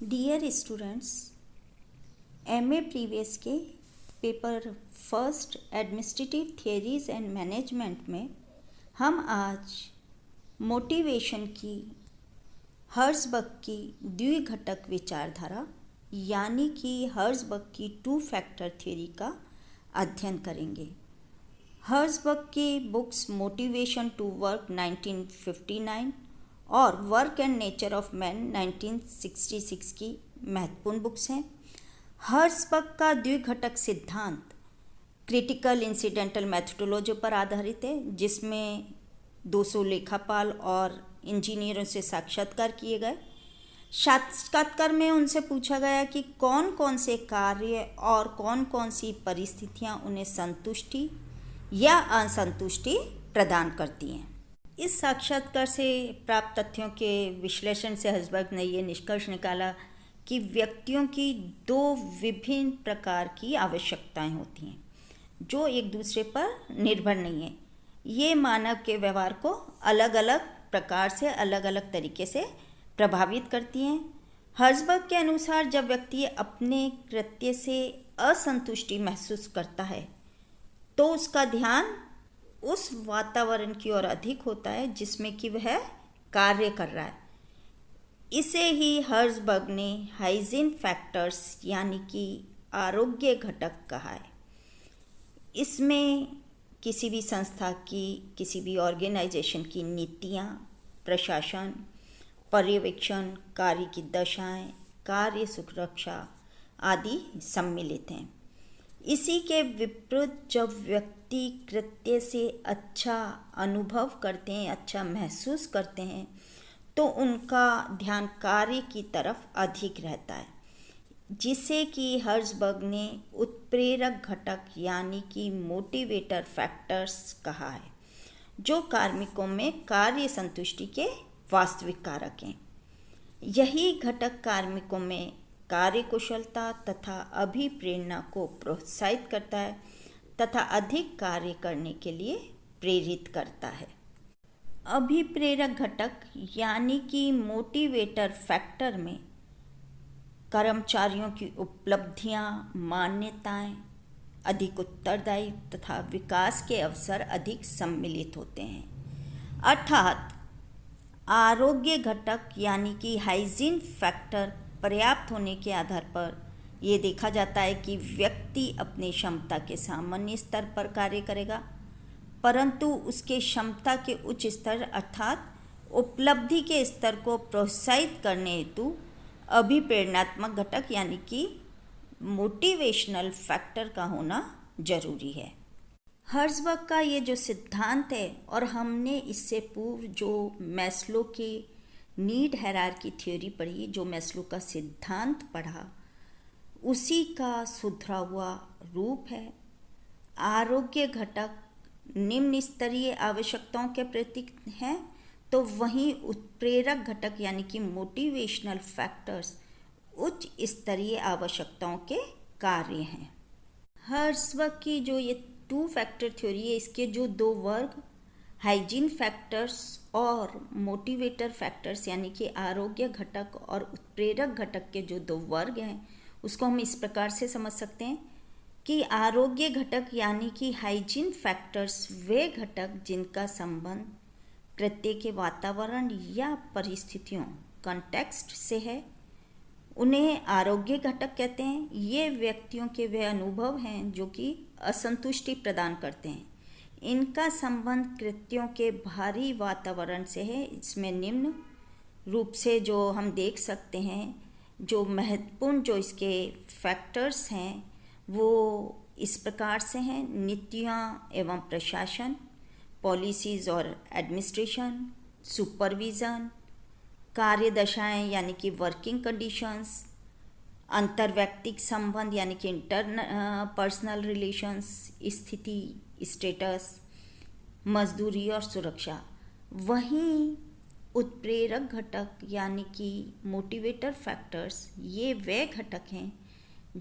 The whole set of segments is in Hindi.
डियर स्टूडेंट्स, एमए प्रीवियस के paper first administrative theories and management में हम आज मोटिवेशन की हर्ज़बर्ग की द्विघटक विचारधारा यानी कि हर्ज़बर्ग की टू फैक्टर थ्योरी का अध्ययन करेंगे। हर्ज़बर्ग की बुक्स मोटिवेशन टू वर्क 1959 और work and nature of man 1966 की महत्वपूर्ण बुक्स हैं। हर्ज़बर्ग का द्विघटक सिद्धांत क्रिटिकल इंसिडेंटल मेथोडोलॉजी पर आधारित है, जिसमें 200 लेखापाल और इंजीनियरों से साक्षात्कार किए गए। साक्षात्कार में उनसे पूछा गया कि कौन कौन से कार्य और कौन कौन सी परिस्थितियां उन्हें संतुष्टि या असंतुष्टि प्रदान करती हैं। इस साक्षात्कार से प्राप्त तथ्यों के विश्लेषण से हर्ज़बर्ग ने ये निष्कर्ष निकाला कि व्यक्तियों की दो विभिन्न प्रकार की आवश्यकताएं होती हैं जो एक दूसरे पर निर्भर नहीं है। ये मानव के व्यवहार को अलग अलग प्रकार से अलग अलग तरीके से प्रभावित करती हैं। हर्ज़बर्ग के अनुसार जब व्यक्ति अपने कृत्य से असंतुष्टि महसूस करता है तो उसका ध्यान उस वातावरण की ओर अधिक होता है जिसमें कि वह कार्य कर रहा है। इसे ही हर्ज़बर्ग ने हाइजीन फैक्टर्स यानी कि आरोग्य घटक कहा है। इसमें किसी भी संस्था की, किसी भी ऑर्गेनाइजेशन की नीतियाँ, प्रशासन, पर्यवेक्षण, कार्य की दशाएं, कार्य सुरक्षा आदि सम्मिलित हैं। इसी के विपरीत जब व्यक्ति कृत्य से अच्छा अनुभव करते हैं, अच्छा महसूस करते हैं, तो उनका ध्यान कार्य की तरफ अधिक रहता है, जिसे कि हर्ज़बर्ग ने उत्प्रेरक घटक यानी कि मोटिवेटर फैक्टर्स कहा है, जो कार्मिकों में कार्य संतुष्टि के वास्तविक कारक हैं। यही घटक कार्मिकों में कार्यकुशलता तथा अभिप्रेरणा को प्रोत्साहित करता है तथा अधिक कार्य करने के लिए प्रेरित करता है। अभिप्रेरक घटक यानी कि मोटिवेटर फैक्टर में कर्मचारियों की उपलब्धियां, मान्यताएं, अधिक उत्तरदायी तथा विकास के अवसर अधिक सम्मिलित होते हैं। अर्थात आरोग्य घटक यानी कि हाइजीन फैक्टर पर्याप्त होने के आधार पर ये देखा जाता है कि व्यक्ति अपनी क्षमता के सामान्य स्तर पर कार्य करेगा, परंतु उसके क्षमता के उच्च स्तर अर्थात उपलब्धि के स्तर को प्रोत्साहित करने हेतु अभिप्रेरणात्मक घटक यानी कि मोटिवेशनल फैक्टर का होना जरूरी है। हर्ज़बर्ग का ये जो सिद्धांत है, और हमने इससे पूर्व जो मैस्लो की नीड हायरार्की थ्योरी पढ़ी, जो मैस्लो का सिद्धांत पढ़ा, उसी का सुधरा हुआ रूप है। आरोग्य घटक निम्न स्तरीय आवश्यकताओं के प्रतीक हैं, तो वहीं उत्प्रेरक घटक यानी कि मोटिवेशनल फैक्टर्स उच्च स्तरीय आवश्यकताओं के कार्य हैं। हर्ज़बर्ग की जो ये टू फैक्टर थ्योरी है, इसके जो दो वर्ग हाइजीन फैक्टर्स और मोटिवेटर फैक्टर्स यानी कि आरोग्य घटक और उत्प्रेरक घटक के जो दो वर्ग हैं, उसको हम इस प्रकार से समझ सकते हैं कि आरोग्य घटक यानी कि हाइजीन फैक्टर्स वे घटक जिनका संबंध कृत्य के वातावरण या परिस्थितियों कॉन्टेक्स्ट से है, उन्हें आरोग्य घटक कहते हैं। ये व्यक्तियों के वे अनुभव हैं जो कि असंतुष्टि प्रदान करते हैं। इनका संबंध कृत्यों के बाहरी वातावरण से है। इसमें निम्न रूप से जो हम देख सकते हैं, जो महत्वपूर्ण जो इसके फैक्टर्स हैं वो इस प्रकार से हैं: नीतियाँ एवं प्रशासन, पॉलिसीज़ और एडमिनिस्ट्रेशन, सुपरविज़न, कार्यदशाएं यानी कि वर्किंग कंडीशंस, अंतर्वैयक्तिक संबंध यानी कि पर्सनल रिलेशंस, स्थिति, स्टेटस, मजदूरी और सुरक्षा। वहीं उत्प्रेरक घटक यानी कि मोटिवेटर फैक्टर्स ये वे घटक हैं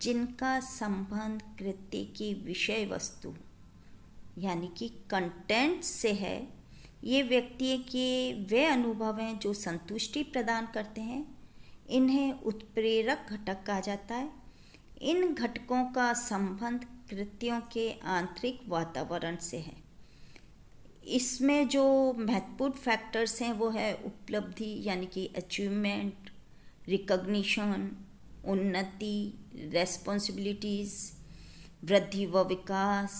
जिनका संबंध कृत्य की विषय वस्तु यानी कि कंटेंट से है। ये व्यक्ति के वे अनुभव हैं जो संतुष्टि प्रदान करते हैं। इन्हें उत्प्रेरक घटक कहा जाता है। इन घटकों का संबंध कृत्यों के आंतरिक वातावरण से है। इसमें जो महत्वपूर्ण फैक्टर्स हैं वो है उपलब्धि यानी कि अचीवमेंट, रिकॉग्निशन, उन्नति, रेस्पॉन्सिबिलिटीज़, वृद्धि व विकास,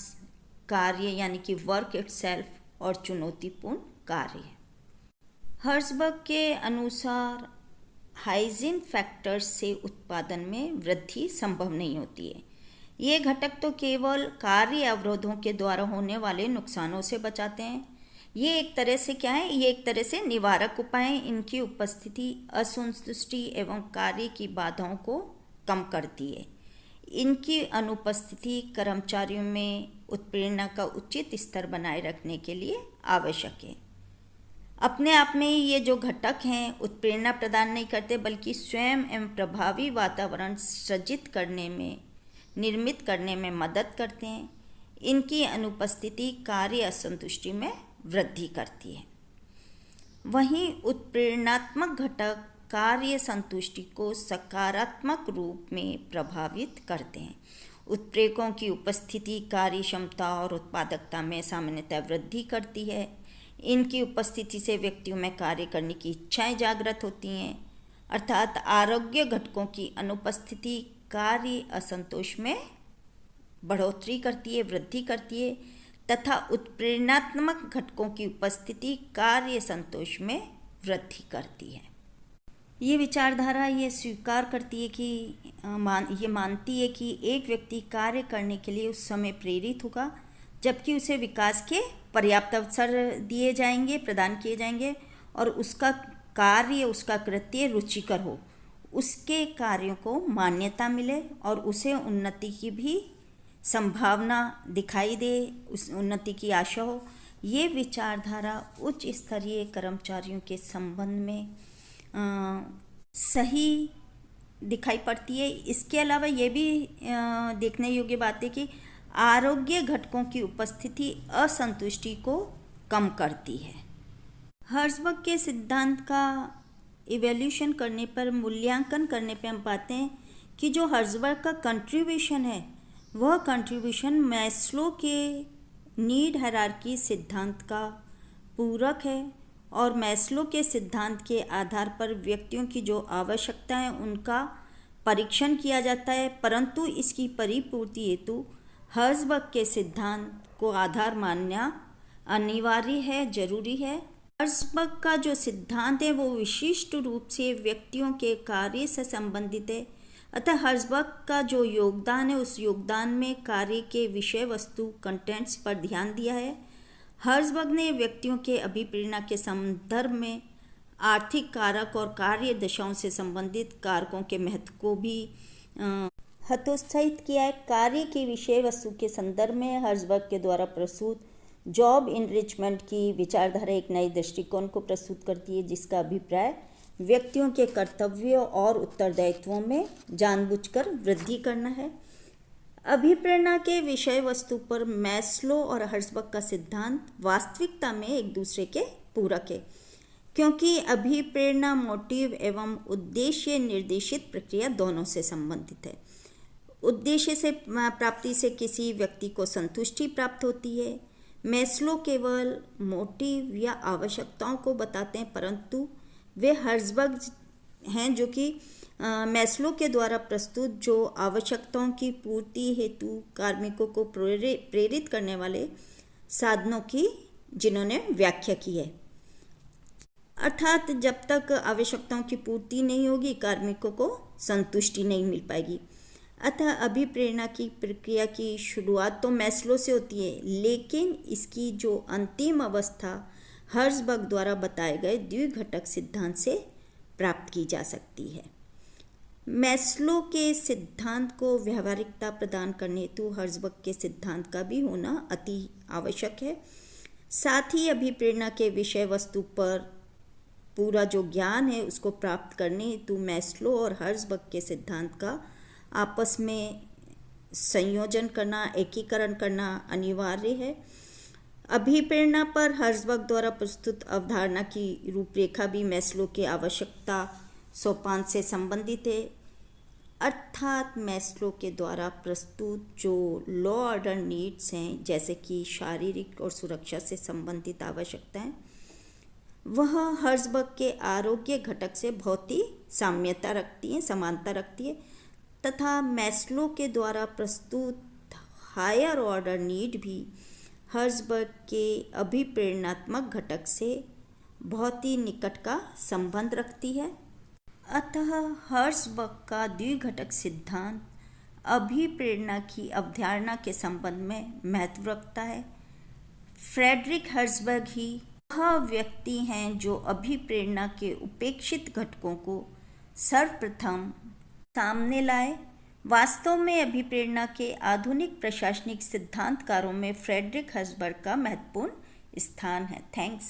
कार्य यानी कि वर्क इटसेल्फ और चुनौतीपूर्ण कार्य। हर्ज़बर्ग के अनुसार हाइजीन फैक्टर्स से उत्पादन में वृद्धि संभव नहीं होती है। ये घटक तो केवल कार्य अवरोधों के द्वारा होने वाले नुकसानों से बचाते हैं। ये एक तरह से क्या है, ये एक तरह से निवारक उपाय हैं। इनकी उपस्थिति असंतुष्टि एवं कार्य की बाधाओं को कम करती है। इनकी अनुपस्थिति कर्मचारियों में उत्प्रेरणा का उचित स्तर बनाए रखने के लिए आवश्यक है। अपने आप में ये जो घटक हैं उत्प्रेरणा प्रदान नहीं करते, बल्कि स्वयं एवं प्रभावी वातावरण सृजित करने में, निर्मित करने में मदद करते हैं। इनकी अनुपस्थिति कार्य असंतुष्टि में वृद्धि करती है। वहीं उत्प्रेरणात्मक घटक कार्य संतुष्टि को सकारात्मक रूप में प्रभावित करते हैं। उत्प्रेरकों की उपस्थिति कार्य क्षमता और उत्पादकता में सामान्यतः वृद्धि करती है। इनकी उपस्थिति से व्यक्तियों में कार्य करने की इच्छाएं जागृत होती हैं, अर्थात आरोग्य घटकों की अनुपस्थिति कार्य असंतोष में बढ़ोतरी करती है, वृद्धि करती है, तथा उत्प्रेरणात्मक घटकों की उपस्थिति कार्य संतोष में वृद्धि करती है। ये विचारधारा ये स्वीकार करती है कि ये मानती है कि एक व्यक्ति कार्य करने के लिए उस समय प्रेरित होगा जबकि उसे विकास के पर्याप्त अवसर दिए जाएंगे, प्रदान किए जाएंगे और उसका कार्य, उसका कृत्य रुचिकर हो, उसके कार्यों को मान्यता मिले और उसे उन्नति की भी संभावना दिखाई दे, उस उन्नति की आशा हो। ये विचारधारा उच्च स्तरीय कर्मचारियों के संबंध में सही दिखाई पड़ती है। इसके अलावा ये भी देखने योग्य बात है कि आरोग्य घटकों की उपस्थिति असंतुष्टि को कम करती है। हर्ज़बर्ग के सिद्धांत का इवैल्यूएशन करने पर, मूल्यांकन करने पर हम पाते हैं कि जो हर्ज़बर्ग का कंट्रीब्यूशन है वह कंट्रीब्यूशन मैस्लो के नीड हायरार्की सिद्धांत का पूरक है और मैस्लो के सिद्धांत के आधार पर व्यक्तियों की जो आवश्यकता है उनका परीक्षण किया जाता है, परंतु इसकी परिपूर्ति हेतु हर्ज़बर्ग के सिद्धांत को आधार मानना अनिवार्य है, जरूरी है। हर्ज़बर्ग का जो सिद्धांत है वो विशिष्ट रूप से व्यक्तियों के कार्य से संबंधित है, अतः हर्ज़बर्ग का जो योगदान है उस योगदान में कार्य के विषय वस्तु कंटेंट्स पर ध्यान दिया है। हर्ज़बर्ग ने व्यक्तियों के अभिप्रेरणा के संदर्भ में आर्थिक कारक और कार्य दशाओं से संबंधित कारकों के महत्व को भी हतोत्साहित किया है। कार्य की विषय वस्तु के संदर्भ में हर्ज़बर्ग के द्वारा प्रस्तुत जॉब इनरिचमेंट की विचारधारा एक नए दृष्टिकोण को प्रस्तुत करती है, जिसका अभिप्राय व्यक्तियों के कर्तव्यों और उत्तरदायित्वों में जानबूझकर वृद्धि करना है। अभिप्रेरणा के विषय वस्तु पर मैस्लो और हर्ज़बर्ग का सिद्धांत वास्तविकता में एक दूसरे के पूरक है, क्योंकि अभिप्रेरणा मोटिव एवं उद्देश्य निर्देशित प्रक्रिया दोनों से संबंधित है। उद्देश्य से प्राप्ति से किसी व्यक्ति को संतुष्टि प्राप्त होती है। मैस्लो केवल मोटिव या आवश्यकताओं को बताते हैं, परंतु वे हर्ज़बर्ग हैं जो कि मैस्लो के द्वारा प्रस्तुत जो आवश्यकताओं की पूर्ति हेतु कार्मिकों को प्रेरित करने वाले साधनों की जिन्होंने व्याख्या की है। अर्थात जब तक आवश्यकताओं की पूर्ति नहीं होगी कार्मिकों को संतुष्टि नहीं मिल पाएगी। अतः अभिप्रेरणा की प्रक्रिया की शुरुआत तो मैस्लो से होती है, लेकिन इसकी जो अंतिम अवस्था हर्ज़बर्ग द्वारा बताए गए द्विघटक सिद्धांत से प्राप्त की जा सकती है। मैस्लो के सिद्धांत को व्यावहारिकता प्रदान करने हेतु हर्ज़बर्ग के सिद्धांत का भी होना अति आवश्यक है। साथ ही अभिप्रेरणा के विषय वस्तु पर पूरा जो ज्ञान है उसको प्राप्त करने हेतु मैस्लो और हर्ज़बर्ग के सिद्धांत का आपस में संयोजन करना, एकीकरण करना अनिवार्य है। अभिप्रेरणा पर हर्ज़बर्ग द्वारा प्रस्तुत अवधारणा की रूपरेखा भी मैस्लो के आवश्यकता सोपान से संबंधित है, अर्थात मैस्लो के द्वारा प्रस्तुत जो लो ऑर्डर नीड्स हैं, जैसे कि शारीरिक और सुरक्षा से संबंधित आवश्यकताएं, वह हर्ज़बर्ग के आरोग्य घटक से बहुत ही साम्यता रखती हैं, समानता रखती है, तथा मैस्लो के द्वारा प्रस्तुत हायर ऑर्डर नीड भी हर्ज़बर्ग के अभिप्रेरणात्मक घटक से बहुत ही निकट का संबंध रखती है। अतः हर्ज़बर्ग का द्विघटक सिद्धांत अभिप्रेरणा की अवधारणा के संबंध में महत्व रखता है। फ्रेडरिक हर्ज़बर्ग ही वह व्यक्ति हैं जो अभिप्रेरणा के उपेक्षित घटकों को सर्वप्रथम सामने लाए। वास्तव में अभिप्रेरणा के आधुनिक प्रशासनिक सिद्धांतकारों में फ्रेडरिक हर्ज़बर्ग का महत्वपूर्ण स्थान है। थैंक्स।